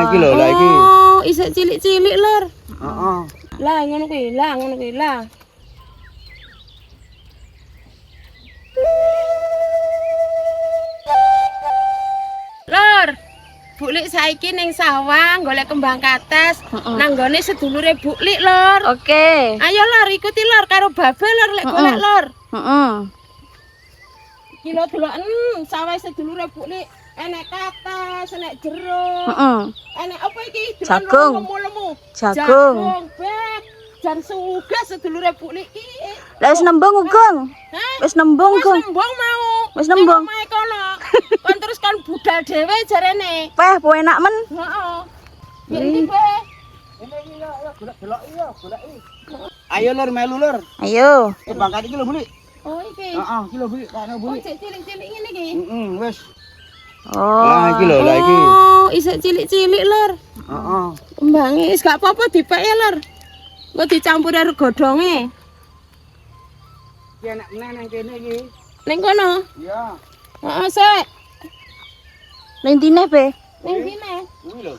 iki lho, lah iki. Oh, isih cilik-cilik, Lur. Heeh. Lah ngono kuwi, lah. Lur, Buklik saiki ning sawah golek kembang kates nang nggone sedulure Buklik, Lur. Oke. Ayo Lur, ikuti Lur karo Babe Lur lek golek Lur. Heeh. Iki lho deloken sawah sedulure Buklik enek kates, enek jeruk. Heeh. Enek apa iki? Jagung. Lemu-lemu. Jagung. Bek. Jan suga sedulure Buklik iki. Lah wis nembung Ugong. Hah? Wis nembung Wis Ugong. nembung mau. Wis nembung. Ning omahe kono. Kon terus kon budal dhewe jarene. Peh, po enak men. Heeh. Ya iki kowe. Ayo Lur, melu Lur. Ayo. Bangkat iki lho, Buli. Oh iki. Heeh, iki lho, Buli. Takno Oh Buli. cek cilik-cilik ngene iki. Wis. Oh. Lah iki lho, lah iki. Oh, isih cilik-cilik Lur. Heeh. Kembange wis gak apa-apa dipek ya Lur. Engko dicampur karo godhonge. Iki enak meneh nang kene iki. Ning kono. Iya. Heeh, sik. Ning dine be. Ning kene. Kuwi lho.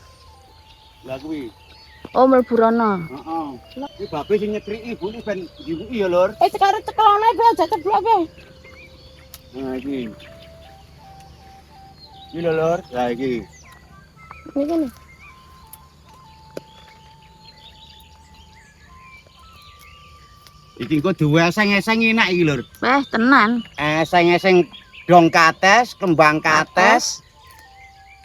Lah kuwi. Oh, mlebu rono. Heeh. Iki babe sing nyetriki Buli ben diwuki ya Lur. Sekarang cekelone be aja ceblok be. Nah iki. Iki lho Lur, lah iki. Ini kan. Iki engko diweseng-eseng enak iki Lur. Peh, tenan. Eseng-eseng dong kates, kembang kates.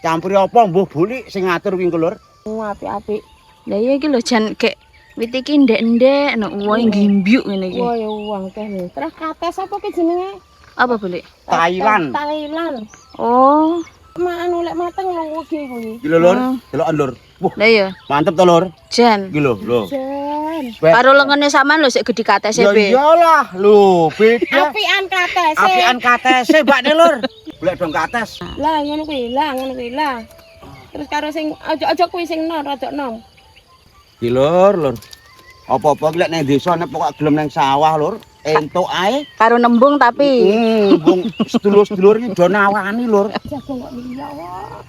Campuri apa mbuh Buli sing ngatur kuwi engko Lur. Apik-apik. Lah iya iki lho jan kek wit iki ndek-ndek nek uwohe ngimbyuk ngene iki. Wah ya uang teh nih. Terus kates apa ki jenenge? Apa boleh? Thailand. Thailand. Oh. Anu lek mateng lho iki kuwi. Iki lho Lur, deloken Lur. Wah, Lah iya, mantep to Lur. jan. Iki lho, lho. Jen. Karo lengene sampean lho sik gedhi katese Ya be. iyalah, lho, beda. Apian kates. Apian katese, Mbak ne Lur. Golek dong kates. Lah ngono kuwi, lah. Terus karo sing aja kuwi sing nom, rada nom. Iki Lur, Lur. Apa-apa lek nang desa nek pokok gelem nang sawah Lur, entuk ae. Karo nembung tapi. Wong sedulur-sedulur iki do nawani Lur. Jago kok iya wae.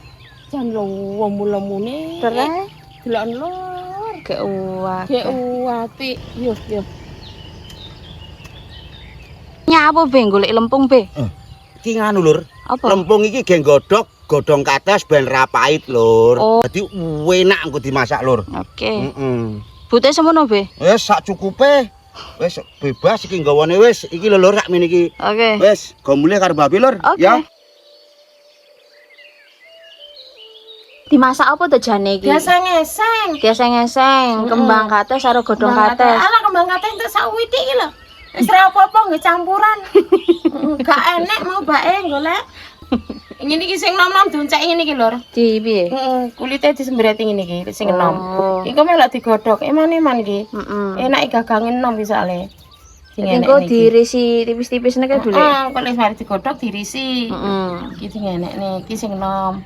Jan lho lemu-lemune. Terus Deloken Lur. ke uwak. Ge apik. Yo. Nyapa be golek lempung be? Iki nganu Lur. Apa? Lempung iki ge godhong kates ben ra pahit Lur. Oh. Dadi enak engko dimasak Lur. Oke. Heeh. Bute semono be. Wis sak cukupe. Wis bebas iki nggawane wis. Iki lho Lur sak mene iki. Oke. Wis, go mulih karo Babi Lur, Oke. ya. Dimasak apa to jane iki? Biasa-ngeseng. Geseng-geseng, kembang kates karo godhong kates. Ala kembang kates entuk sak witik iki lho. Wis ora apa-apa nggih campuran. Gak enek mau bae golek. Ngene iki sing nom-nom diuncek ngene iki lho. Di piye? Heeh, kulite disembreti ngene iki sing enom. Oh. Iku melok digodhog, eman-eman iki. Heeh. Enak gagange enom misale. Sing enek. Engko dirisi tipis-tipis nek boleh. Heeh, kok wis mari digodhog dirisi. Heeh. Iki sing enek nih, iki sing enom.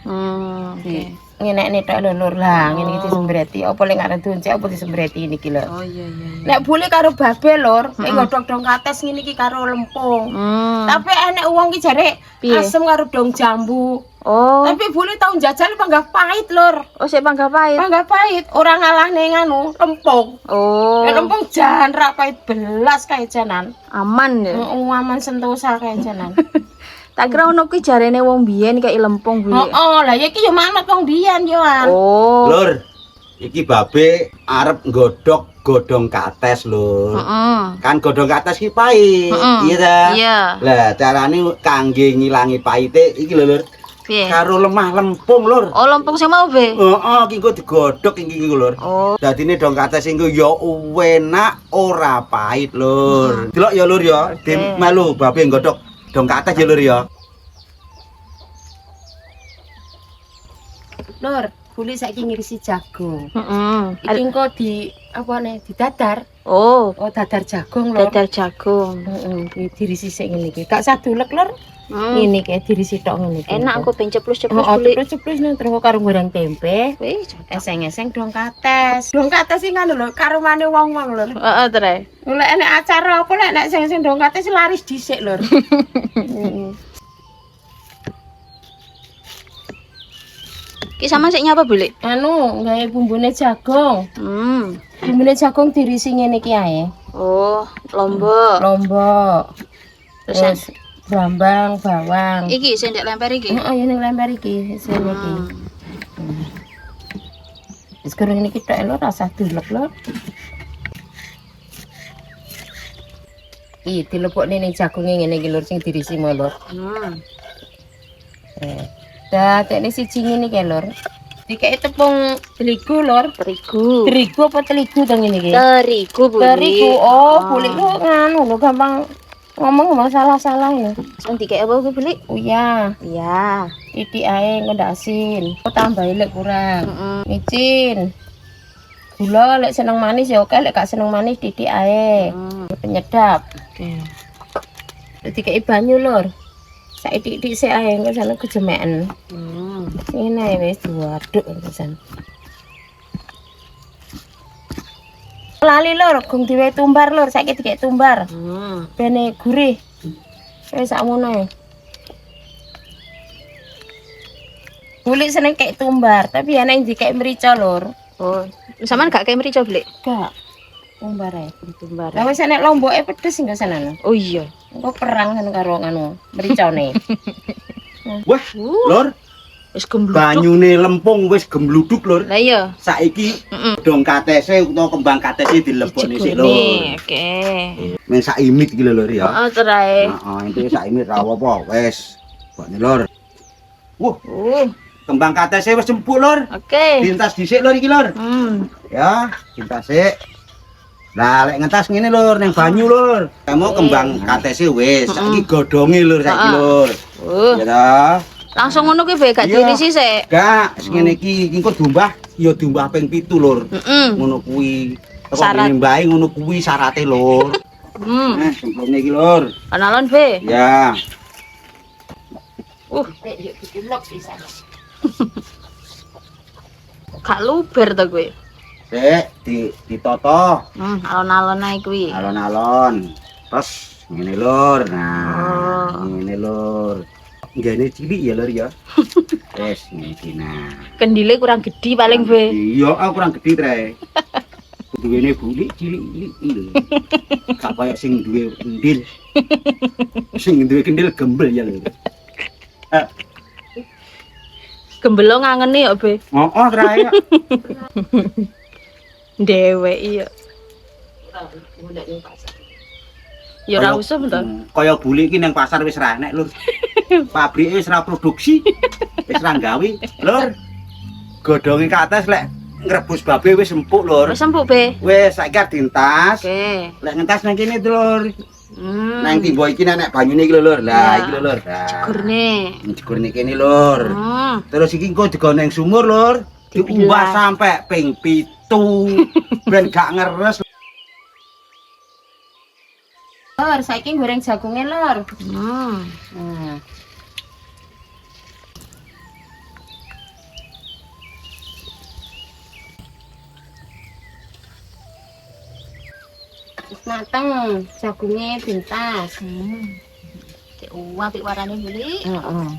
Oke. Ngene tok lho Lur lah, ngene iki disembreti. Apa lek arep diuncek apa disembreti niki lho. Oh iya. Nek boleh karo Babe Lur, nek godhog dong kates ngene iki karo lempung. Tapi enek wong ki jare Piye? asem karo dong jambu. Oh. Tapi boleh tau njajal panggah pahit Lur. Oh sik panggah pahit. Panggah pahit, ora ngalahne nganu lempung. Oh. Nek lempung jan ra pahit belas kae janan. Aman ya. Aman sentosa kae janan. Tak kira ono kuwi jarene wong biyen kayak lempung kuwi. Oh, lah ya iki yo manut wong biyen yo an. Oh. Lur, iki Babe arep nggodhog godhong kates Lur. Heeh. Kan godhong kates ki pahit, iya ta? Iya. Lah carane kangge ngilangi pahite iki lho Lur. Piye? Karo lemah lempung Lur. Oh lempung sing mau be. Heeh, iki engko digodhog iki Lur. Oh. Dadine dong kates engko ya enak ora pahit Lur. Delok ya Lur ya, melu Babe nggodhog dong kates ya Lur ya. Lur, boleh saiki ngirisi jagung. Heeh. Iki engko di apa nih didadar. Oh, Oh, dadar jagung lho. dadar jagung. Heeh, dirisi sik ngene iki. Gak sadulek Lur. Ngene iki dirisi tok ngene iki. Enak aku ben ceplus-ceplus Oh, beli. ceplus nih terus karo goreng tempe. Wis. Eseng-eseng dong kates. Dong kates iki ngono lho, karomane wong-wong lho. Heeh, Tre. Lek enek acara apa lek nek sing dong kates laris dhisik lho. Heeh. Ki sama sik nyapa, Bu, Lik? Anu, gawe bumbune jagung. Hmm. Bumbune jagung dirisi ngene iki ae. Oh, lombok. Lombok. Terus Terus brambang, bawang. iki sing ndek lemper iki. Heeh, ya ning lembar iki, sing iki. Wis goreng niki tok lho rasa dilep lho. Iki dilepokne ning jagunge ngene iki lho sing dirisi mau lho. Dah, teknik siji ngene iki lho. Dikek tepung terigu lho. Terigu. Terigu apa teligu to ngene iki? Terigu, Bu. Terigu. Oh, boleh lu nganu lho gampang ngomong masalah-salah ya. Sing dikek apa ku, Bu, Lik? Oh iya, Iya. titik ae ngendak asin. Oh, tambahin lek kurang. Micin. Gula lek seneng manis ya oke, lek gak seneng manis titik ae. Penyedap. Oke. Dikek banyu lho. Sak titik sik ae engko sana kejemekan. Ini ae wis diwaduk pisan. Lali lur, gong diwe tumbar lur, saiki dikek tumbar. Bene gurih. Wis sak ngono ae. Bulik seneng kek tumbar, tapi ana yang dikek merica lur. Oh, sampean gak kayak merica, Bu, Lik? Gak. Tumbar ae. Tumbar. Lah wis enek lomboke pedes engko sana. Oh iya. Engko perang kan karo nganu mericane. Wah, Lur, Wis gembluduk. banyune lempung wis gembluduk, Lur. Lah iya. Saiki dong katese utawa kembang katese dilebokne sik, Lur. Oke. Men sak imit iki lho, Lur ya. Oh, cerai. Heeh, intine sak imit ra apa wis. Bokne, Lur. Wuh, kembang katese wis empuk, Lur. Oke. Dintas dhisik, Lur iki, Lur. Ya, dintas sik. Lah lek ngentas ngene lur ning banyu lur. Kamu kembang katese wis, saiki godhonge lur saiki lur. Ya ta. Langsung ngono kuwi bae gak diirisi sik. Gak, ngene iki engko diombah ya diombah ping 7 lur. Ngono kuwi. Kok ngene mbae ngono kuwi syarate lur. Nah, sempurna iki lur. Ana lon be. Ya. Yuk diculok pisan. Gak luber to kowe. Sik ditoto. Alon-alon ae kuwi. Alon-alon. Terus ngene lur. Nah, ngene lur. Nggene cilik ya lur ya. Wes ngene iki nah. Kendile kurang gede paling be. Iya, aku kurang gede trae. Duwene bulik cilik-cilik lho. Gak kaya sing duwe kendil. Sing duwe kendil gembel ya lho. Gembelo ngangeni ya be. Heeh trae. Dewek iya. Ya ora usah to. Kaya bulik iki nang pasar wis ra enek lur. Pabrike wis ra produksi. Wis ra gawe. Lur. Godhonge ke atas lek ngrebus babe wis empuk lur. Wis empuk be. Wis saiki arep dintas. Oke. Lek ngentas nang kene lur. Nang timbo iki nek banyune iki lho lur. Lah iki lho lur. Jegurne. Jegurne kene lur. Terus iki engko digone nang sumur lur. Diumbah sampai ping 7 ben gak ngeres. Lur, saiki goreng jagunge lur. Wis mateng, jagunge bintas. Cek apik warane beli. Heeh.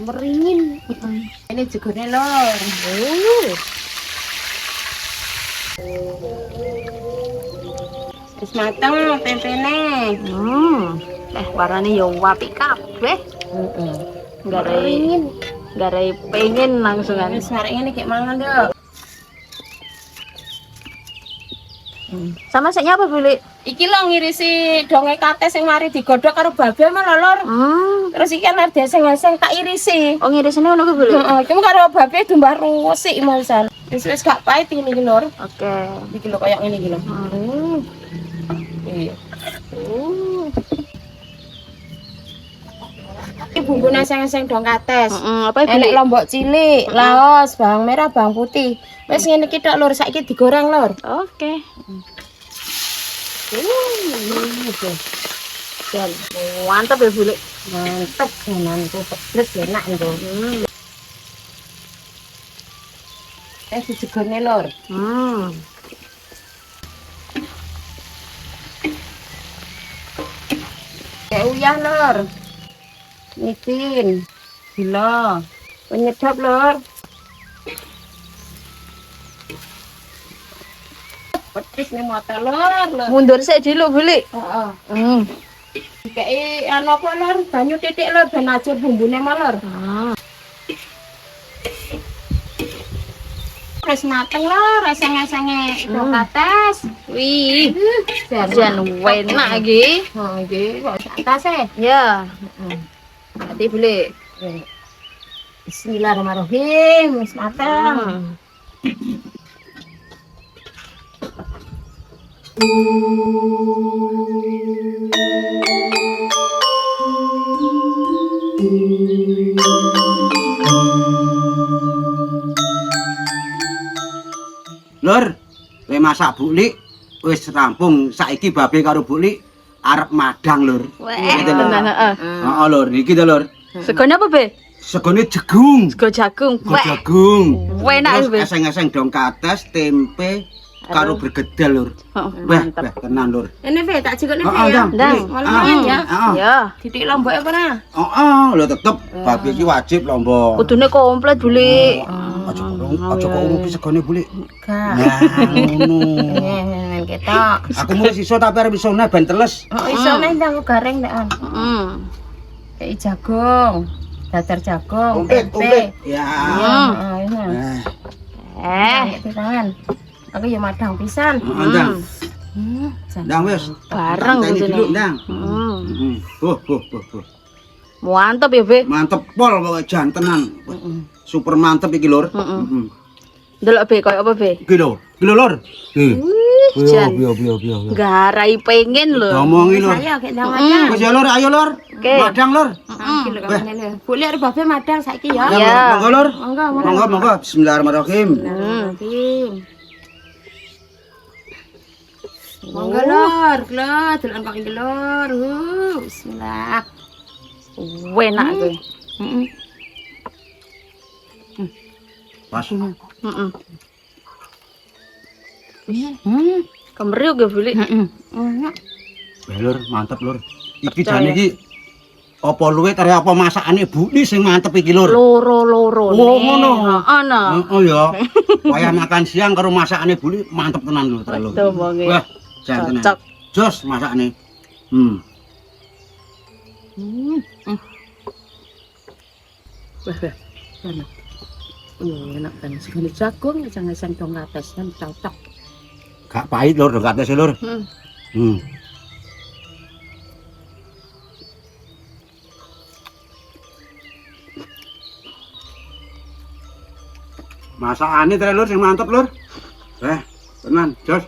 Meringin. Ini jegurne lur. Wis mateng tempene. Warane ya apik kabeh. Heeh. Garai pengen langsungan. Wis arek ngene kek mangan yo. Sama sik nyapa beli? Iki lho ngirisi donge kate sing mari digodhog karo babe malah lur. Terus iki ana deseng-deseng tak irisi. Oh ngirisine ngono kuwi, Bu. Heeh, iki karo babe dumbah rusik mausan. Wis gak pahit ini iki lur. Oke. Iki lho koyo ngene iki lho. Iya. Iki bumbune seng-seng dong kates. Apa iki? Enek lombok cilik, laos, bawang merah, bawang putih. Wis ngene iki tok lur, saiki digoreng lur. Oke. Dan Mantap ya, Bu. mantep nanti pedes enak itu. Dijegone lur. Kayak uyah lur. Micin. Gula. Penyedap lur. Petis nih motor lor. Mundur sik dulu, Buli. Heeh. Hmm. Dikei anu apa lor? Banyu titik lor ben ajur bumbune malor. Wis mateng lor, rasane-rasane itu kates. Wih, Jan jan enak iki. Oh, iki kok santas e. Ya. Hati Buli. Bismillahirrahmanirrahim, wis mateng. Lur, le masak Buli wis rampung. Saiki babe karo Buli arep madang, Lur. Wah, Gitu, Lur. tenan heeh. Heeh, Lur, iki to, Lur. Segone apa, Be? Segone jagung. Sego jagung. Sego jagung. Enak Terus Be. eseng-eseng dong kates, tempe karo bergedel, Lur. Heeh, Wah, mantep. wah, tenan, Lur. Ini Be, tak jegone Be Heeh, ya. Ndang. Ndang. Lumayan ya. Heeh. Ya, Titik lomboke apa nah? Heeh, lho tetep babe iki wajib lomba. kudune komplit, Buli. Aja kok urung segone Buli. Gak. Nah, ngono. Men ketok. Aku mulai sisa tapi arep iso ben teles. Oh, iso nek ndang gareng ndak an. Heeh. Kayak jagung, dadar jagung, Komplit, komplit. tempe. Ya. Heeh, ini. Eh, Di tangan. Aku ya madang pisan. Ndang. Jan. Ndang wis. bareng Tanteni kudune. dulu, Ndang. Heeh. Heeh. Buh. Mantep ya, Be. Mantep pol pokoke jan tenan. Super mantep iki, Lur. Heeh. Heeh. Delok Be koyo apa, Be? Iki lho. Iki lho, Lur. Jan. Biyo. Garai pengen lho. Ngomongi, Lur. Saya kayak ndang madang. Wis ya, Lur, ayo, Lur. Oke. Madang, Lur. Iki lho kamane lho. Boleh arep babe madang saiki ya. Iya. Monggo, Lur. Monggo. Monggo. Bismillahirrahmanirrahim. Iki. Monggo lor, delan kok iki lor. Bismillah. Enak kuwi. Heeh. Pas. Heeh. Kemeriuk ya, Buli. Enak. Lur, mantep, Lur. Iki jane iki apa luwe tare apa masakane Buli sing mantep iki, Lur. Loro-loro. Oh, ngono. Heeh, nah. Oh ya. Wayah makan siang karo masakane Buli mantep tenan lho, Tare, Lur. Betul, Bang. Wah, jan tenan. Cocok. Jos masakane. Enak kan segala jagung jangan dong atas kan cocok. Gak pahit, Lur, dong katese, Lur. Masakane Tare, Lur sing mantep, Lur. Tenan, jos.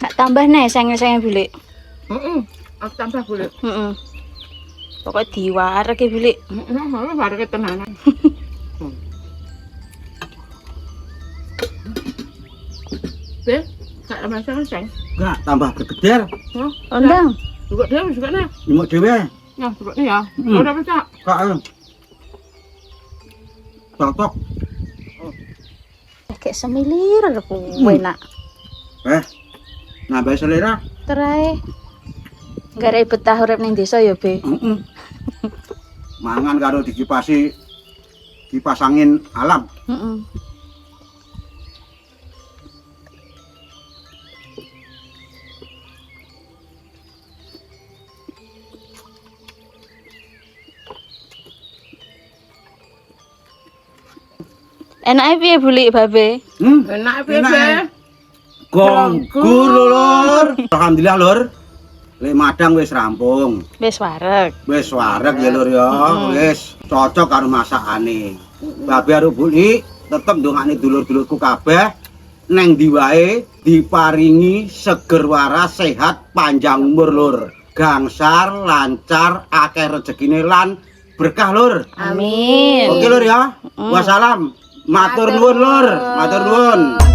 Gak tambah nih sayang-sayang Buli. Aku tambah boleh. Heeh. Pokoke diwarek ya, Buli. Malah baru ketenanan. Be, gak ada masalah, sayang. Gak tambah bergeder. Ondang. Juga dia juga nih. Nyemuk dhewe. Ya, juga nih ya. Hmm. Udah bisa. Kak ayo. Cocok. Kayak semilir enak. Nambah selera. Terai. Garai betah urip ning desa ya, Be. Heeh. Mangan karo dikipasi kipas angin alam. Heeh. Enake piye Buli, Babe? Enak piye, Be? Gonggur Lur. Alhamdulillah, Lur. Lek madang wis rampung. Wis wareg. Wis wareg ya, Lur ya. Wis cocok karo masakane. Babe karo Buli tetep ndongakne dulur-dulurku kabeh neng ndi wae diparingi seger waras, sehat, panjang umur, Lur. Gangsar, lancar, akeh rezekine lan berkah, Lur. Amin. Oke, Lur ya. Wassalam. Matur nuwun, Lur. Matur nuwun.